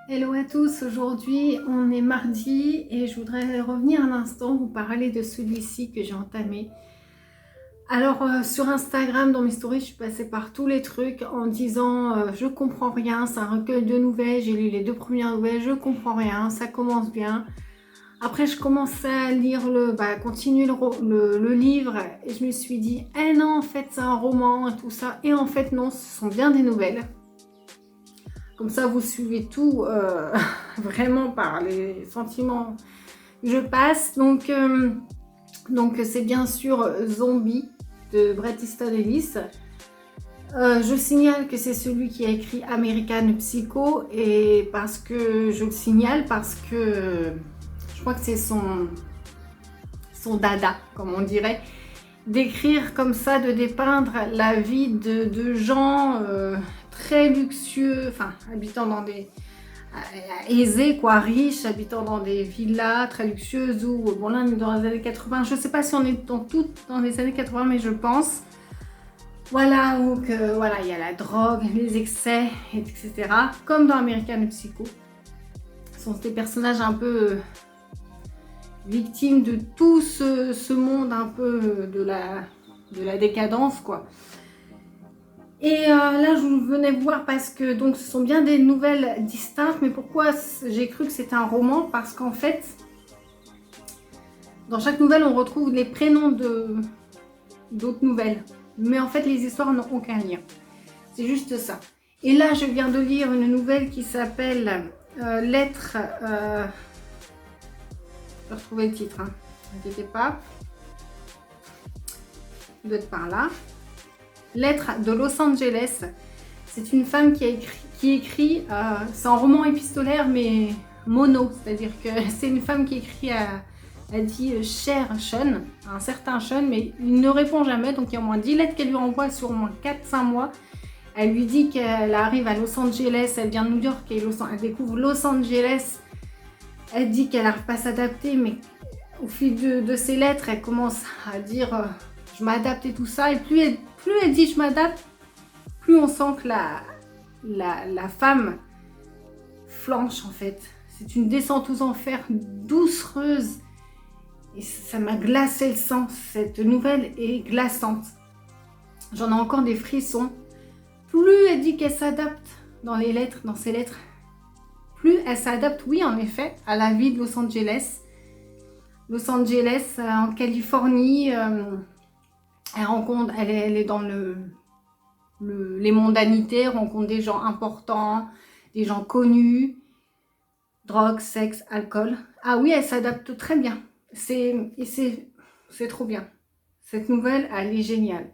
Hello à tous, aujourd'hui on est mardi et je voudrais revenir un instant vous parler de celui-ci que j'ai entamé. Alors sur Instagram, dans mes stories, je suis passée par tous les trucs en disant je comprends rien, c'est un recueil de nouvelles, j'ai lu les 2 premières nouvelles, je comprends rien, ça commence bien. Après je commençais à lire continuer le livre et je me suis dit eh non en fait c'est un roman et tout ça, et en fait non, ce sont bien des nouvelles. Comme ça, vous suivez tout vraiment par les sentiments que je passe. Donc c'est bien sûr Zombie de Bret Easton Ellis. Je signale que c'est celui qui a écrit American Psycho, et parce que je le signale parce que je crois que c'est son dada, comme on dirait, d'écrire comme ça, de dépeindre la vie de gens très luxueux, enfin habitant dans des aisés, quoi, riches, habitant dans des villas très luxueuses, ou bon là on est dans les années 80, je sais pas si on est dans les années 80, mais je pense, voilà, où voilà, il y a la drogue, les excès, etc. Comme dans American Psycho. Ce sont des personnages un peu victimes de tout ce monde un peu de la décadence, quoi. Et là, je venais voir parce que donc ce sont bien des nouvelles distinctes. Mais pourquoi j'ai cru que c'était un roman? Parce qu'en fait, dans chaque nouvelle, on retrouve les prénoms d'autres nouvelles. Mais en fait, les histoires n'ont aucun lien. C'est juste ça. Et là, je viens de lire une nouvelle qui s'appelle Lettres... je vais retrouver le titre, hein. N'inquiétez pas. Il doit être par là. Lettres de Los Angeles. C'est une femme qui écrit c'est un roman épistolaire mais mono, c'est-à-dire que c'est une femme qui écrit elle dit cher Sean, un certain Sean, mais il ne répond jamais, donc il y a au moins 10 lettres qu'elle lui envoie sur au moins 4-5 mois. Elle lui dit qu'elle arrive à Los Angeles, elle vient de New York et elle découvre Los Angeles. Elle dit qu'elle n'arrive pas à s'adapter, mais au fil de ses lettres, elle commence à dire je m'adapte et tout ça, et plus elle dit je m'adapte, plus on sent que la femme flanche en fait. C'est une descente aux enfers doucereuse. Et ça m'a glacé le sang. Cette nouvelle est glaçante. J'en ai encore des frissons. Plus elle dit qu'elle s'adapte dans ses lettres, plus elle s'adapte, oui en effet, à la vie de Los Angeles. Los Angeles, en Californie, elle est dans les mondanités, elle rencontre des gens importants, des gens connus, drogue, sexe, alcool. Ah oui, elle s'adapte très bien. C'est trop bien. Cette nouvelle, elle est géniale.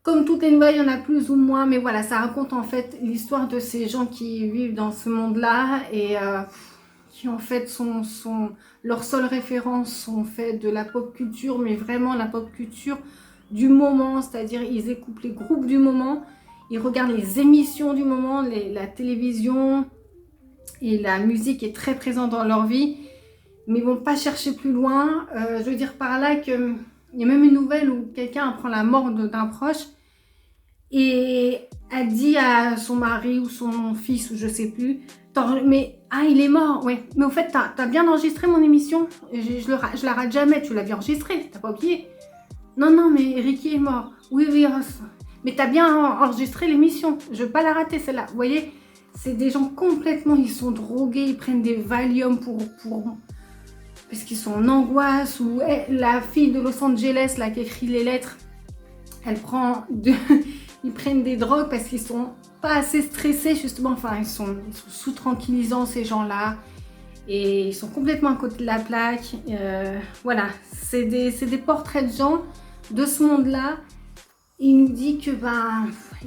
Comme toutes les nouvelles, il y en a plus ou moins, mais voilà, ça raconte en fait l'histoire de ces gens qui vivent dans ce monde-là et qui en fait leurs seules références sont faites de la pop culture, mais vraiment la pop culture du moment, c'est-à-dire ils écoutent les groupes du moment, ils regardent les émissions du moment, la télévision, et la musique est très présente dans leur vie, mais ils vont pas chercher plus loin. Je veux dire par là que il y a même une nouvelle où quelqu'un apprend la mort d'un proche et elle dit à son mari ou son fils ou je sais plus, mais ah il est mort, ouais, mais au fait t'as bien enregistré mon émission, je la rate jamais, tu l'as bien enregistré, t'as pas oublié? Non mais Ricky est mort, oui Ross, mais t'as bien enregistré l'émission, je veux pas la rater celle-là, vous voyez? C'est des gens complètement, ils sont drogués, ils prennent des Valium parce qu'ils sont en angoisse. Ou la fille de Los Angeles là qui écrit les lettres, ils prennent des drogues parce qu'ils sont pas assez stressés justement. Enfin, ils sont sous tranquillisants ces gens-là et ils sont complètement à côté de la plaque. Voilà, c'est des portraits de gens de ce monde-là. Il nous dit que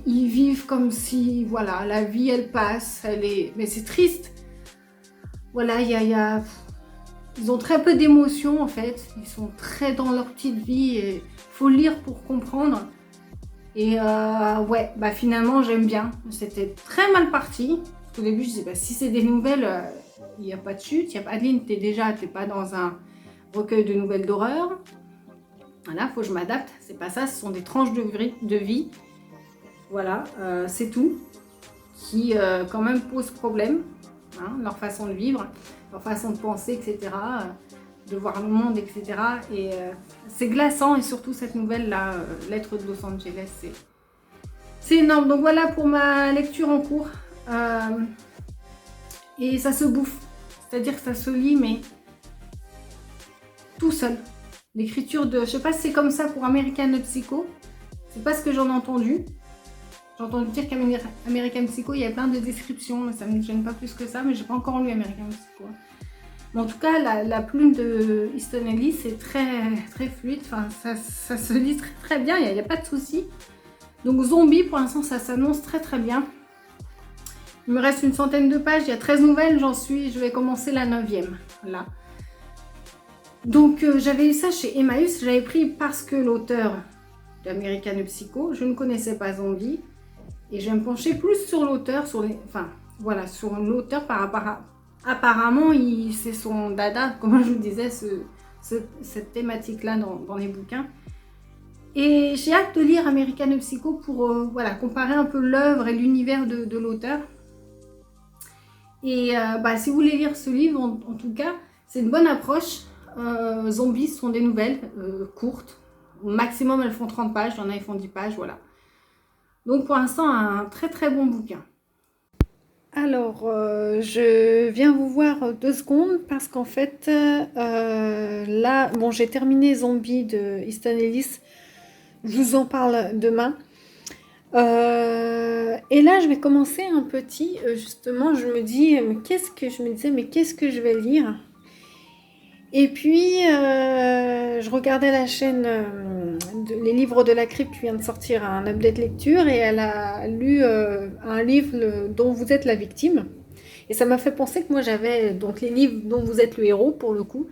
ils vivent comme si voilà, la vie elle passe, mais c'est triste. Voilà, ils ont très peu d'émotions en fait, ils sont très dans leur petite vie et faut lire pour comprendre. Et ouais, finalement j'aime bien. C'était très mal parti. Au début je disais si c'est des nouvelles, il n'y a pas de chute, il n'y a pas Adeline, t'es pas dans un recueil de nouvelles d'horreur. Voilà, faut que je m'adapte, c'est pas ça, ce sont des tranches de vie. Voilà, c'est tout. qui quand même posent problème, hein, leur façon de vivre, leur façon de penser, etc., de voir le monde, etc. Et c'est glaçant, et surtout cette nouvelle-là, Lettres de Los Angeles, c'est énorme. Donc voilà pour ma lecture en cours. Et ça se bouffe, c'est-à-dire que ça se lit, mais tout seul. L'écriture de... Je sais pas si c'est comme ça pour American Psycho, c'est pas ce que j'en ai entendu. J'ai entendu dire qu'American Psycho, il y a plein de descriptions, mais ça ne me gêne pas plus que ça, mais j'ai pas encore lu American Psycho. Mais en tout cas, la plume de Easton Ellis, c'est très fluide, enfin, ça se lit très bien, il n'y a pas de souci. Donc Zombie, pour l'instant, ça s'annonce très bien. Il me reste une centaine de pages, il y a 13 nouvelles, je vais commencer la 9e, là. Donc j'avais eu ça chez Emmaüs, j'avais pris parce que l'auteur d'American Psycho, je ne connaissais pas Zombie, et je vais me pencher plus sur l'auteur, sur l'auteur par rapport à... Apparemment, c'est son dada, comme je vous disais, cette thématique-là dans les bouquins. Et j'ai hâte de lire American Psycho pour comparer un peu l'œuvre et l'univers de l'auteur. Et si vous voulez lire ce livre, en tout cas, c'est une bonne approche. Zombies sont des nouvelles courtes. Au maximum, elles font 30 pages. Il y en a, ils font 10 pages, voilà. Donc, pour l'instant, un très bon bouquin. Alors, je viens vous voir 2 secondes parce qu'en fait, là, bon, j'ai terminé Zombie de Easton Ellis. Je vous en parle demain. Et là, je vais commencer un petit, justement, je me dis, qu'est-ce que je vais lire? Et puis, je regardais la chaîne Les Livres de la Crypte qui vient de sortir un update lecture, et elle a lu un livre dont vous êtes la victime. Et ça m'a fait penser que moi j'avais donc les livres dont vous êtes le héros, pour le coup,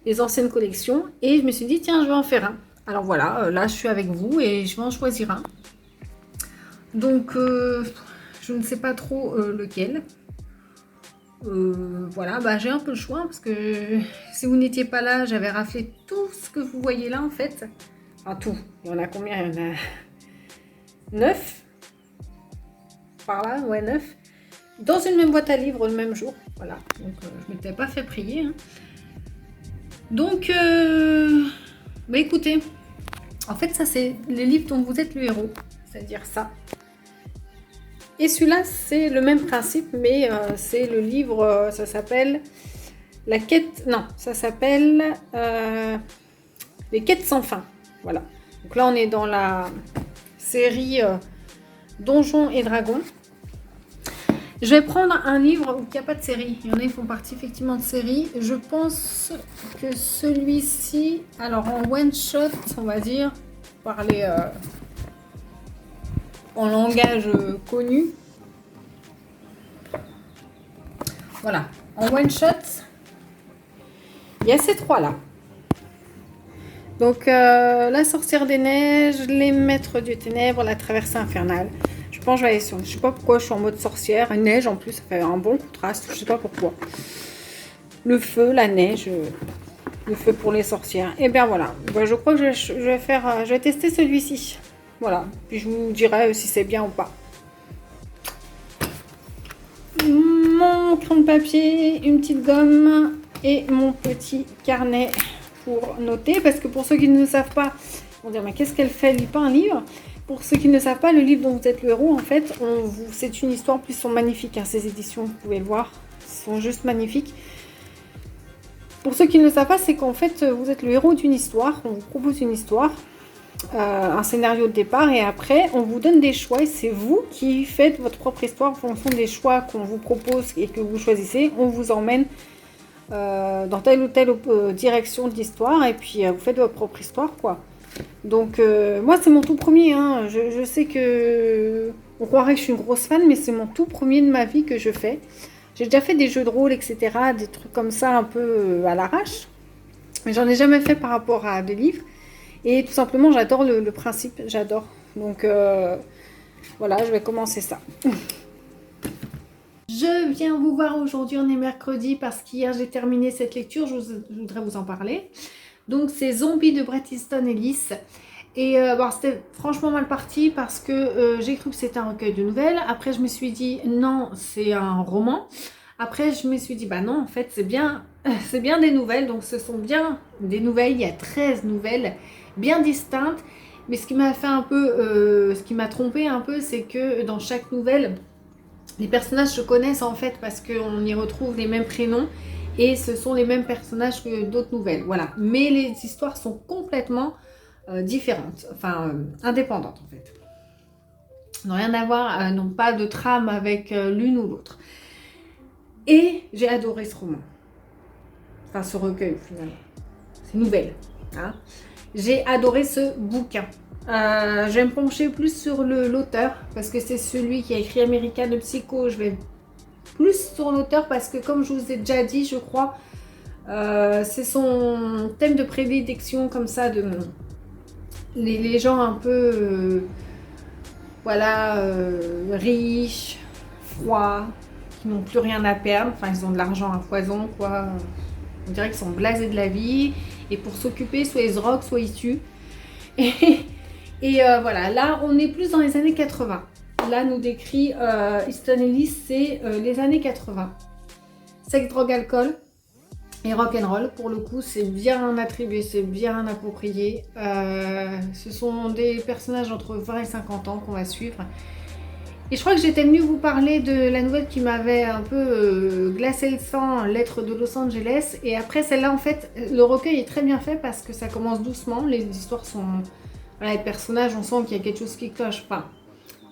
les anciennes collections, et je me suis dit, tiens, je vais en faire un. Alors voilà, là je suis avec vous et je vais en choisir un. Donc, je ne sais pas trop lequel. Voilà, j'ai un peu le choix parce que si vous n'étiez pas là, j'avais raflé tout ce que vous voyez là en fait. Enfin tout, il y en a combien? Il y en a 9 par là, ouais 9. Dans une même boîte à livres le même jour, voilà. Donc je ne m'étais pas fait prier. Hein. Donc, écoutez, en fait ça c'est les livres dont vous êtes le héros, c'est-à-dire ça. Et celui-là, c'est le même principe, mais c'est le livre, ça s'appelle La quête... Non, ça s'appelle Les quêtes sans fin. Voilà. Donc là, on est dans la série Donjons et Dragons. Je vais prendre un livre où il n'y a pas de série. Il y en a qui font partie effectivement de série. Je pense que celui-ci, alors en one-shot, on va dire, parler... en langage connu. Voilà, en one shot, il y a ces 3 là. Donc la sorcière des neiges, les maîtres du ténèbre, la traversée infernale. Je pense que je vais aller sur... Je sais pas pourquoi je suis en mode sorcière. Une neige en plus, ça fait un bon contraste. Je sais pas pourquoi. Le feu, la neige, le feu pour les sorcières. Et bien voilà. Je crois que je vais tester celui-ci. Voilà, puis je vous dirai si c'est bien ou pas. Mon crayon de papier, une petite gomme et mon petit carnet pour noter. Parce que pour ceux qui ne savent pas, on va dire, mais qu'est-ce qu'elle fait? Elle lit pas un livre. Pour ceux qui ne savent pas, le livre dont vous êtes le héros, en fait, c'est une histoire, plus sont magnifiques. Hein, ces éditions, vous pouvez le voir, sont juste magnifiques. Pour ceux qui ne le savent pas, c'est qu'en fait, vous êtes le héros d'une histoire. On vous propose une histoire. Un scénario de départ, et après on vous donne des choix et c'est vous qui faites votre propre histoire en fonction des choix qu'on vous propose et que vous choisissez. On vous emmène dans telle ou telle direction de l'histoire, et puis vous faites votre propre histoire, quoi. Donc moi c'est mon tout premier, hein. Je sais que on croirait que je suis une grosse fan, mais c'est mon tout premier de ma vie que je fais. J'ai déjà fait des jeux de rôle, etc., des trucs comme ça un peu à l'arrache, mais j'en ai jamais fait par rapport à des livres. Et tout simplement, j'adore le principe, j'adore. Donc, voilà, je vais commencer ça. Je viens vous voir aujourd'hui, on est mercredi, parce qu'hier j'ai terminé cette lecture, je voudrais vous en parler. Donc, c'est Zombie de Bret Easton Ellis. Et bon, c'était franchement mal parti parce que j'ai cru que c'était un recueil de nouvelles. Après, je me suis dit non, c'est un roman. Après, je me suis dit bah non, en fait, c'est bien, c'est bien des nouvelles. Donc, ce sont bien des nouvelles. Il y a 13 nouvelles bien distinctes. Mais ce qui m'a fait un peu, ce qui m'a trompé un peu, c'est que dans chaque nouvelle, les personnages se connaissent en fait parce qu'on y retrouve les mêmes prénoms. Et ce sont les mêmes personnages que d'autres nouvelles. Voilà. Mais les histoires sont complètement différentes, enfin indépendantes en fait. N'ont rien à voir, n'ont pas de trame avec l'une ou l'autre. Et j'ai adoré ce roman. Enfin ce recueil finalement. Ces nouvelles. Hein. J'ai adoré ce bouquin. Je vais me pencher plus sur l'auteur parce que c'est celui qui a écrit American Psycho. Je vais plus sur l'auteur parce que comme je vous ai déjà dit, je crois, c'est son thème de prédilection comme ça de les gens un peu voilà riches, froids, qui n'ont plus rien à perdre, enfin ils ont de l'argent à foison quoi, on dirait qu'ils sont blasés de la vie et pour s'occuper soit ils se droguent soit ils tuent et voilà, là on est plus dans les années 80. Là nous décrit Easton Ellis, c'est les années 80, sexe, drogue, alcool et rock'n'roll. Pour le coup, c'est bien attribué, c'est bien approprié. Ce sont des personnages entre 20 et 50 ans qu'on va suivre. Et je crois que j'étais venue vous parler de la nouvelle qui m'avait un peu glacé le sang, Lettres de Los Angeles. Et après celle-là, en fait, le recueil est très bien fait parce que ça commence doucement. Les histoires sont... Voilà, les personnages, on sent qu'il y a quelque chose qui cloche. Enfin,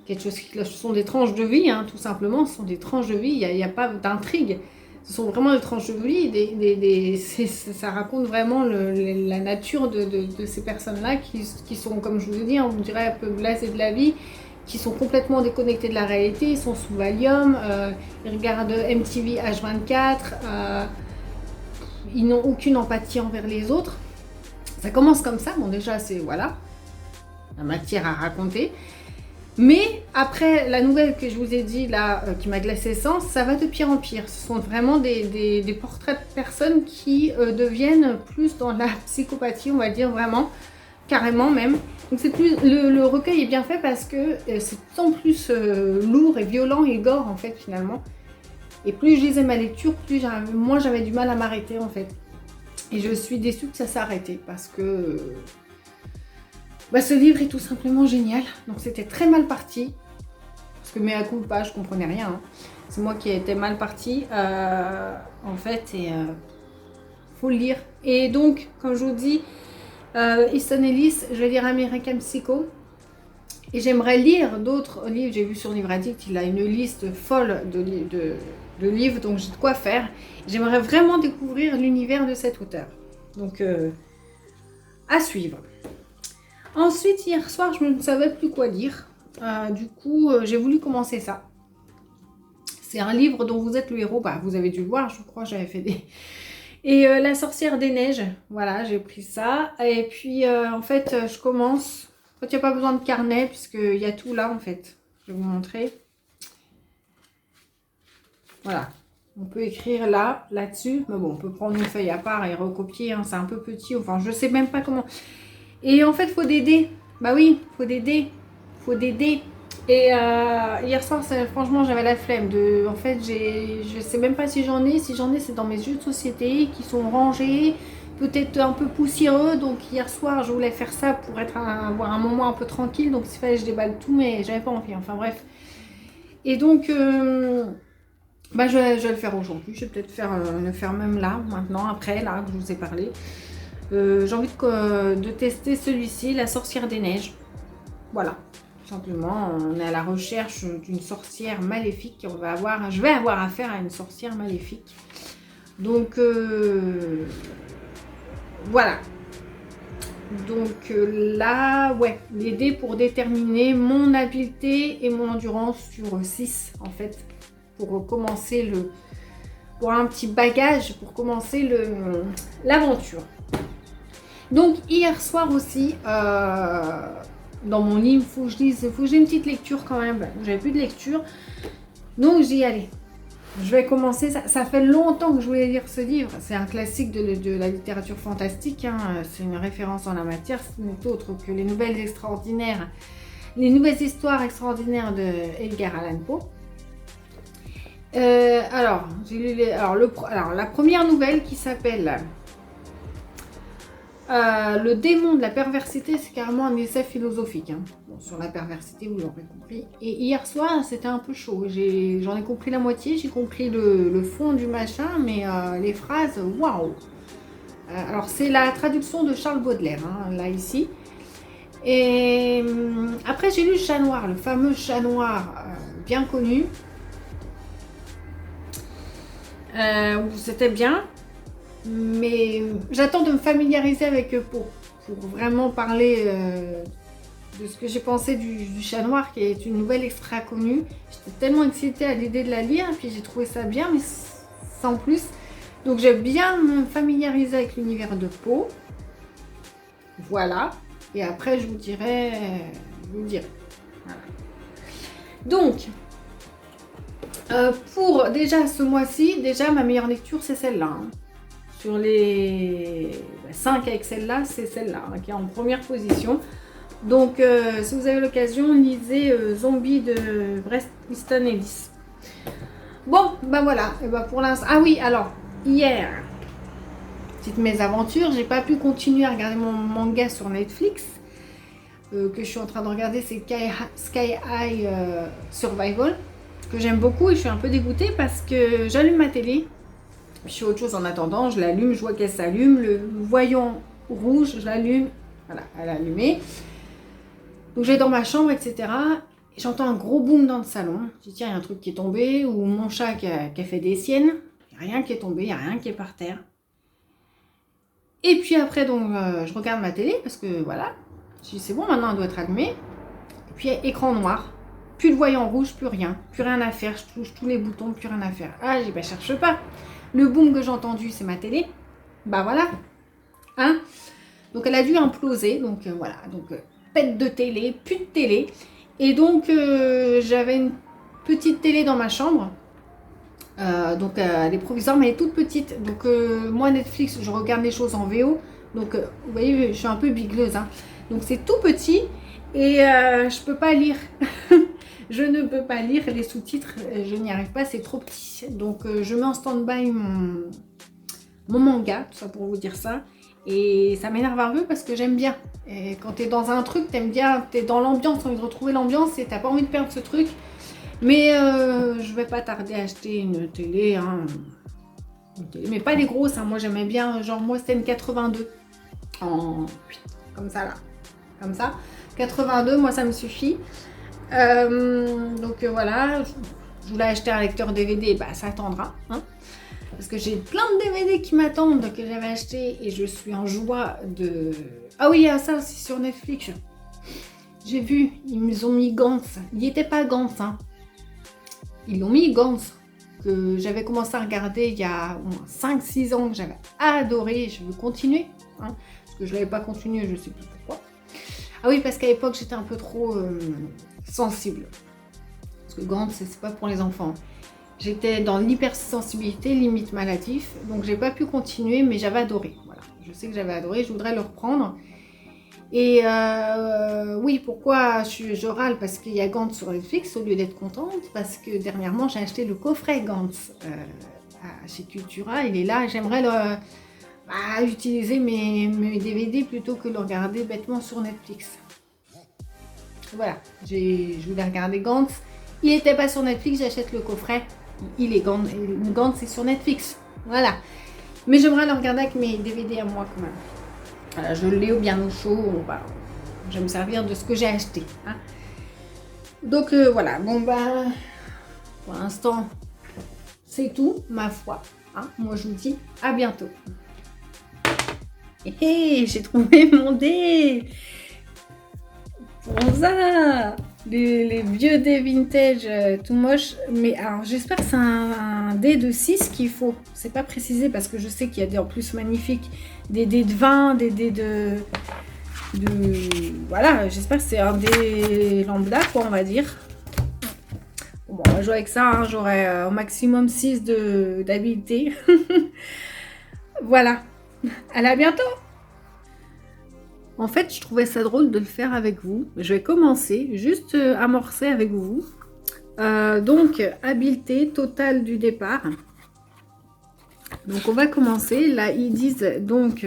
quelque chose qui cloche. Ce sont des tranches de vie, hein, tout simplement. Ce sont des tranches de vie, il n'y a pas d'intrigue. Ce sont vraiment des tranches de vie, ça raconte vraiment la nature de ces personnes-là qui sont, comme je vous ai dit, on dirait un peu blasées de la vie, qui sont complètement déconnectées de la réalité, ils sont sous Valium, ils regardent MTV H24, ils n'ont aucune empathie envers les autres. Ça commence comme ça, bon déjà c'est, voilà, la matière à raconter. Mais après la nouvelle que je vous ai dit là, qui m'a glacé le sang, ça va de pire en pire. Ce sont vraiment des portraits de personnes qui deviennent plus dans la psychopathie, on va dire vraiment, carrément même. Donc c'est plus, le recueil est bien fait parce que c'est tant plus lourd et violent et gore en fait finalement. Et plus je lisais ma lecture, plus moi j'avais du mal à m'arrêter en fait. Et je suis déçue que ça s'est arrêté parce que... ce livre est tout simplement génial, donc c'était très mal parti, parce que mea culpa, je comprenais rien, hein. C'est moi qui étais mal partie, en fait, et faut le lire. Et donc, comme je vous dis, Easton Ellis, je vais lire American Psycho, et j'aimerais lire d'autres livres. J'ai vu sur Livre Addict, il a une liste folle de livres, donc j'ai de quoi faire. J'aimerais vraiment découvrir l'univers de cet auteur, donc à suivre. Ensuite, hier soir, je ne savais plus quoi lire. Du coup, j'ai voulu commencer ça. C'est un livre dont vous êtes le héros. Bah, vous avez dû le voir, je crois, j'avais fait des... Et La sorcière des neiges. Voilà, j'ai pris ça. Et puis, en fait, je commence. En fait, il n'y a pas besoin de carnet, puisqu'il y a tout là, en fait. Je vais vous montrer. Voilà. On peut écrire là-dessus. Mais bon, on peut prendre une feuille à part et recopier. Hein, c'est un peu petit. Enfin, je ne sais même pas comment... Et en fait, il faut des dés. Bah oui, il faut des dés. Il faut des dés. Et hier soir, franchement, j'avais la flemme. En fait, je sais même pas si j'en ai. Si j'en ai, c'est dans mes jeux de société qui sont rangés, peut-être un peu poussiéreux. Donc hier soir, je voulais faire ça pour avoir un moment un peu tranquille. Donc il fallait que je déballe tout, mais j'avais pas envie. Enfin bref. Et donc, je vais le faire aujourd'hui. Je vais peut-être le faire même là, maintenant, après, là, que je vous ai parlé. J'ai envie de tester celui-ci, La sorcière des neiges. Voilà, tout simplement, on est à la recherche d'une sorcière maléfique. Je vais avoir affaire à une sorcière maléfique. Donc, voilà. Donc là, ouais, les dés pour déterminer mon habileté et mon endurance sur 6, en fait. Pour commencer pour un petit bagage, pour commencer l'aventure. Donc hier soir aussi, dans mon lit, il faut que j'ai une petite lecture quand même. J'avais plus de lecture, donc j'y allais. Je vais commencer, ça fait longtemps que je voulais lire ce livre. C'est un classique de la littérature fantastique, hein. C'est une référence en la matière, ce n'est autre que les nouvelles histoires extraordinaires de Edgar Allan Poe. Alors, j'ai lu la première nouvelle qui s'appelle Le démon de la perversité, c'est carrément un essai philosophique, hein. Bon, sur la perversité, vous l'aurez compris. Et hier soir, c'était un peu chaud. J'en ai compris la moitié, j'ai compris le fond du machin, mais les phrases, waouh! Alors, c'est la traduction de Charles Baudelaire, hein, là, ici. Et après, j'ai lu Chat Noir, le fameux Chat Noir bien connu. Où c'était bien. Mais j'attends de me familiariser avec eux pour vraiment parler de ce que j'ai pensé du Chat Noir, qui est une nouvelle extra connue. J'étais tellement excitée à l'idée de la lire, et puis j'ai trouvé ça bien, mais sans plus. Donc j'ai bien me familiariser avec l'univers de Poe. Voilà. Et après, je vous dirai. Voilà. Donc, pour déjà ce mois-ci, ma meilleure lecture, c'est celle-là, hein. Sur les 5 avec celle-là, c'est celle-là, hein, qui est en première position. Donc, si vous avez l'occasion, lisez Zombie de Bret Easton Ellis. Bon, ben voilà. Et ben pour l'instant. Ah oui, alors, hier, petite mésaventure, j'ai pas pu continuer à regarder mon manga sur Netflix. Que je suis en train de regarder, c'est Sky High Survival, que j'aime beaucoup, et je suis un peu dégoûtée parce que j'allume ma télé. Je fais autre chose en attendant, je l'allume, je vois qu'elle s'allume, le voyant rouge, je l'allume, voilà, elle est allumée. Donc je vais dans ma chambre, etc. Et j'entends un gros boom dans le salon. Je dis tiens, il y a un truc qui est tombé, ou mon chat qui a fait des siennes. Il n'y a rien qui est tombé, il n'y a rien qui est par terre. Et puis après, donc, je regarde ma télé, parce que voilà, je dis c'est bon, maintenant elle doit être allumée. Et puis écran noir, plus de voyant rouge, plus rien à faire, je touche tous les boutons, plus rien à faire. Ah, je dis bah cherche pas. Le boom que j'ai entendu, c'est ma télé. Bah voilà. Hein? Donc elle a dû imploser. Donc voilà. Donc pète de télé, plus de télé. Et donc j'avais une petite télé dans ma chambre. Donc elle est provisoire, mais elle est toute petite. Donc moi, Netflix, je regarde les choses en VO. Donc vous voyez, je suis un peu bigleuse, hein. Donc c'est tout petit. Et je peux pas lire. Je ne peux pas lire les sous-titres, je n'y arrive pas, c'est trop petit. Donc je mets en stand-by mon manga, tout ça pour vous dire ça. Et ça m'énerve un peu parce que j'aime bien. Et quand tu es dans un truc, t'aimes bien, tu es dans l'ambiance, tu as envie de retrouver l'ambiance et t'as pas envie de perdre ce truc. Mais je vais pas tarder à acheter une télé, hein. Mais pas les grosses, hein. Moi j'aimais bien, genre moi c'était une 82. Comme ça là. Comme ça. 82, moi ça me suffit. Donc voilà, je voulais acheter un lecteur DVD, bah ça attendra, hein, parce que j'ai plein de DVD qui m'attendent, que j'avais acheté, et je suis en joie de... Ah oui, il y a ça aussi sur Netflix, j'ai vu, ils ont mis Gantz, il n'y était pas Gantz, hein. Ils l'ont mis Gantz, que j'avais commencé à regarder il y a 5-6 ans, que j'avais adoré, je veux continuer, hein, parce que je ne l'avais pas continué, je ne sais plus pourquoi. Ah oui, parce qu'à l'époque j'étais un peu trop... sensible, parce que Gantz c'est pas pour les enfants. J'étais dans l'hypersensibilité, limite maladif, donc j'ai pas pu continuer, mais j'avais adoré. Voilà, je sais que j'avais adoré, je voudrais le reprendre. Et oui, pourquoi je râle? Parce qu'il y a Gantz sur Netflix au lieu d'être contente, parce que dernièrement j'ai acheté le coffret Gantz chez Cultura, il est là, j'aimerais utiliser mes DVD plutôt que de le regarder bêtement sur Netflix. Voilà, je voulais regarder Gantz. Il n'était pas sur Netflix, j'achète le coffret. Il est Gantz, c'est sur Netflix. Voilà. Mais j'aimerais le regarder avec mes DVD à moi quand même. Voilà, je l'ai bien au chaud. Je vais me servir de ce que j'ai acheté, hein. Donc voilà, bon bah, pour l'instant, c'est tout, ma foi, hein. Moi je vous dis à bientôt. Hé, j'ai trouvé mon dé. Bon ça, les vieux dés vintage tout moche, mais alors j'espère que c'est un dé de 6 qu'il faut, c'est pas précisé parce que je sais qu'il y a des en plus magnifiques, des dés de 20, des dés de voilà, j'espère que c'est un dé lambda quoi on va dire. Bon, on va jouer avec ça, hein. J'aurai au maximum 6 d'habileté. Voilà. Allez, à bientôt. En fait, je trouvais ça drôle de le faire avec vous. Je vais commencer, juste amorcer avec vous. Donc, habileté totale du départ. Donc, on va commencer. Là, ils disent donc...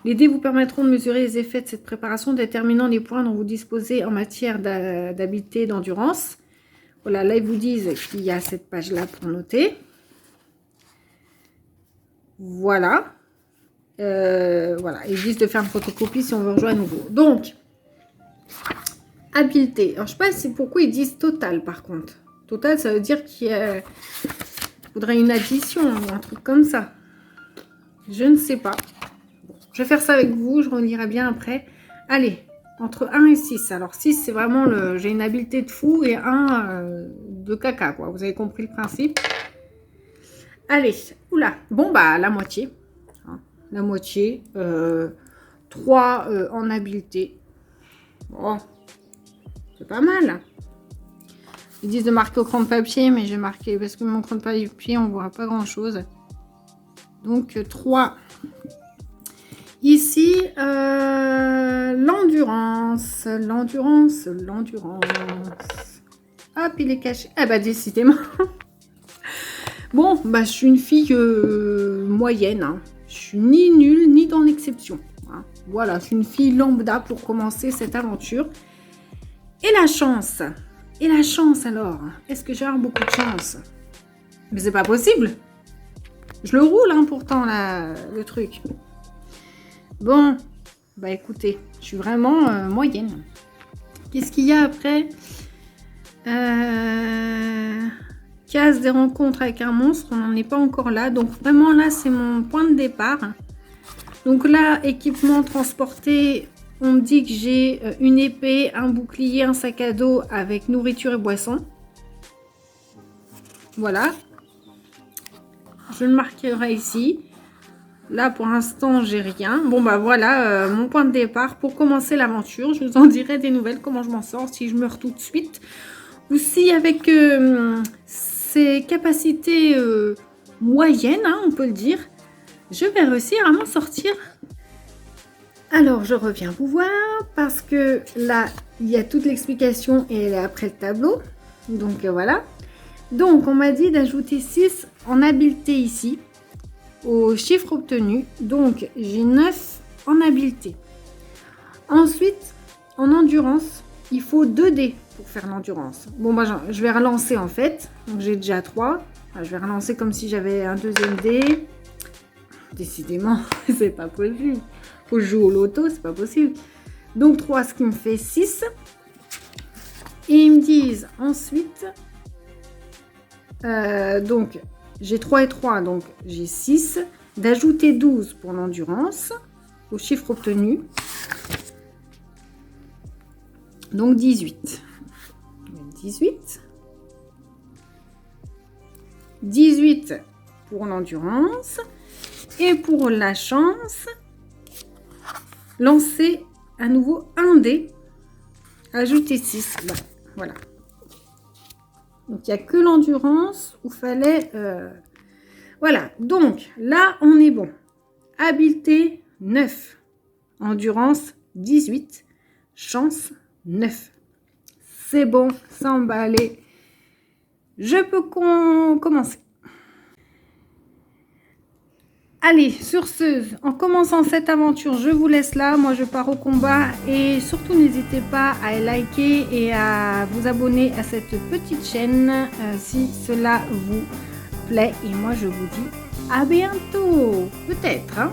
les dés vous permettront de mesurer les effets de cette préparation, déterminant les points dont vous disposez en matière d'habileté et d'endurance. Voilà, là, ils vous disent qu'il y a cette page-là pour noter. Voilà. Voilà, ils disent de faire une photocopie si on veut rejoindre à nouveau. Donc, habileté. Alors, je ne sais pas si pourquoi ils disent total, par contre. Total, ça veut dire qu'il faudrait une addition ou un truc comme ça. Je ne sais pas. Bon, je vais faire ça avec vous, je relirai bien après. Allez, entre 1 et 6. Alors, 6, c'est vraiment le... J'ai une habileté de fou et 1 de caca, quoi. Vous avez compris le principe. Allez, oula. Bon, bah, la moitié. La moitié. 3 en habileté. Bon, c'est pas mal. Ils disent de marquer au crayon de papier, mais j'ai marqué parce que mon crayon de papier, on ne voit pas grand-chose. Donc, 3. Ici, l'endurance. L'endurance. Hop, il est caché. Ah bah, décidément. Bon, bah, je suis une fille moyenne. Hein. Je suis ni nulle, ni dans l'exception. Hein. Voilà, je suis une fille lambda pour commencer cette aventure. Et la chance. Et la chance, alors. Est-ce que j'ai beaucoup de chance? Mais c'est pas possible. Je le roule, hein, pourtant, là, le truc. Bon, bah écoutez, je suis vraiment moyenne. Qu'est-ce qu'il y a après? Case des rencontres avec un monstre, on n'en est pas encore là. Donc vraiment là, c'est mon point de départ. Donc là, équipement transporté, on me dit que j'ai une épée, un bouclier, un sac à dos avec nourriture et boisson. Voilà. Je le marquerai ici. Là, pour l'instant, j'ai rien. Bon, bah voilà, mon point de départ pour commencer l'aventure. Je vous en dirai des nouvelles, comment je m'en sors, si je meurs tout de suite. Ou si avec ces capacités moyennes, hein, on peut le dire, je vais réussir à m'en sortir. Alors, je reviens vous voir parce que là, il y a toute l'explication et elle est après le tableau. Donc, voilà. Donc, on m'a dit d'ajouter 6 en habileté ici. Au chiffre obtenu, donc j'ai 9 en habileté. Ensuite, en endurance, il faut 2 dés pour faire l'endurance. Bon, bah, je vais relancer en fait. Donc j'ai déjà 3. Enfin, je vais relancer comme si j'avais un deuxième dé. Décidément, c'est pas possible. Faut jouer au loto, c'est pas possible. Donc 3, ce qui me fait 6. Et ils me disent ensuite, donc j'ai 3 et 3, donc j'ai 6. D'ajouter 12 pour l'endurance au chiffre obtenu. Donc 18. 18. 18 pour l'endurance. Et pour la chance, lancer à nouveau un dé. Ajouter 6. Bah, voilà. Donc, il n'y a que l'endurance où il fallait... Voilà. Donc, là, on est bon. Habileté, 9. Endurance, 18. Chance, 9. C'est bon, ça on va aller. Je peux commencer. Allez, sur ce, en commençant cette aventure, je vous laisse là. Moi, je pars au combat. Et surtout, n'hésitez pas à liker et à vous abonner à cette petite chaîne si cela vous plaît. Et moi, je vous dis à bientôt. Peut-être, hein.